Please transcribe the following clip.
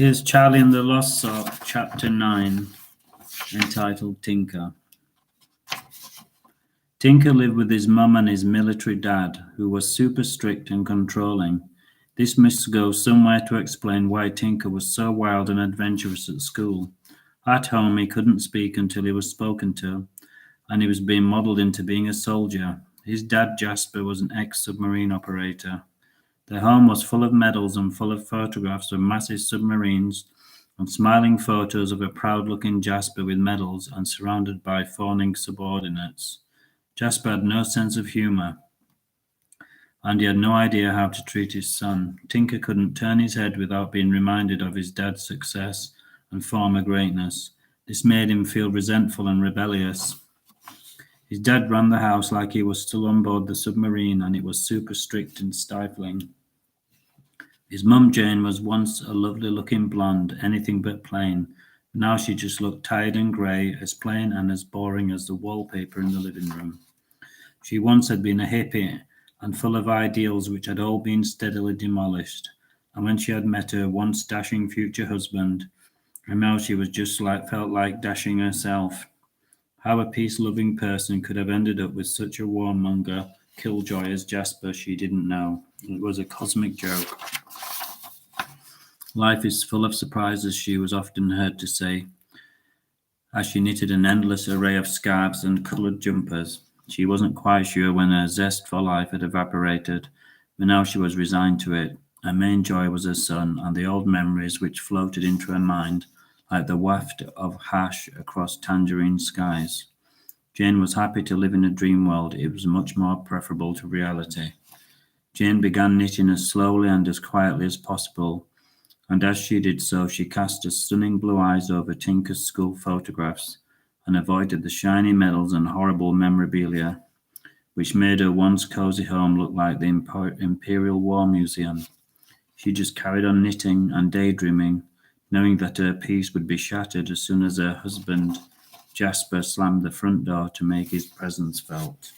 Here's Charlie and the Lost Sock, Chapter 9, entitled Tinker. Tinker lived with his mum and his military dad, who was super strict and controlling. This must go somewhere to explain why Tinker was so wild and adventurous at school. At home, he couldn't speak until he was spoken to, and he was being modelled into being a soldier. His dad, Jasper, was an ex-submarine operator. Their home was full of medals and full of photographs of massive submarines and smiling photos of a proud-looking Jasper with medals and surrounded by fawning subordinates. Jasper had no sense of humour, and he had no idea how to treat his son. Tinker couldn't turn his head without being reminded of his dad's success and former greatness. This made him feel resentful and rebellious. His dad ran the house like he was still on board the submarine, and it was super strict and stifling. His mum, Jane, was once a lovely-looking blonde, anything but plain. Now she just looked tired and grey, as plain and as boring as the wallpaper in the living room. She once had been a hippie and full of ideals which had all been steadily demolished, and when she had met her once dashing future husband, and now she was just felt like dashing herself. How a peace-loving person could have ended up with such a warmonger, killjoy as Jasper, she didn't know. It was a cosmic joke. Life is full of surprises, she was often heard to say, as she knitted an endless array of scarves and coloured jumpers. She wasn't quite sure when her zest for life had evaporated, but now she was resigned to it. Her main joy was her son and the old memories which floated into her mind like the waft of hash across tangerine skies. Jane was happy to live in a dream world. It was much more preferable to reality. Jane began knitting as slowly and as quietly as possible, and as she did so, she cast her stunning blue eyes over Tinker's school photographs and avoided the shiny medals and horrible memorabilia, which made her once cosy home look like the Imperial War Museum. She just carried on knitting and daydreaming, knowing that her peace would be shattered as soon as her husband, Jasper, slammed the front door to make his presence felt.